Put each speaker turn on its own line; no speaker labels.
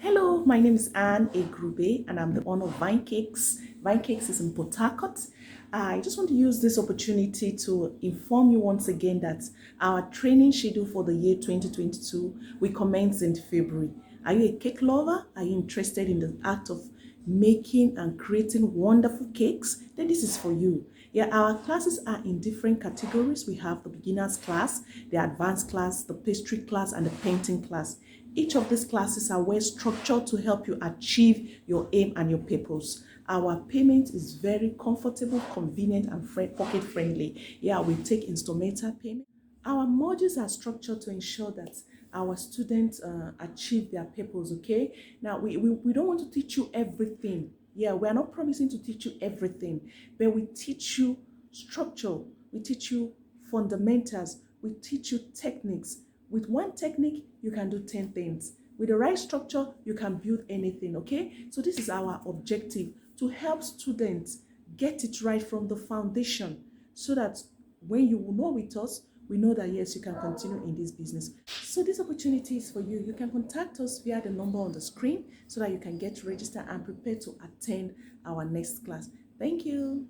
Hello, my name is Anne Egrube and I'm the owner of Vine Cakes. Vine Cakes is in Port Harcourt. I just want to use this opportunity to inform you once again that our training schedule for the year 2022 will commence in February. Are you a cake lover? Are you interested in the act of making and creating wonderful cakes? Then this is for you. Yeah, our classes are in different categories. We have the beginners class, the advanced class, the pastry class, and the painting class. Each of these classes are well structured to help you achieve your aim and your purpose. Our payment is very comfortable, convenient, and pocket friendly. Yeah, we take instrumental payment. Our modules are structured to ensure that our students achieve their purpose, okay? Now, we don't want to teach you everything. Yeah, we are not promising to teach you everything, but we teach you structure, we teach you fundamentals, we teach you techniques. With one technique, you can do 10 things. With the right structure, you can build anything, okay? So this is our objective, to help students get it right from the foundation so that when you will know with us, we know that yes, you can continue in this business. So this opportunity is for you. You can contact us via the number on the screen so that you can get registered and prepare to attend our next class. Thank you.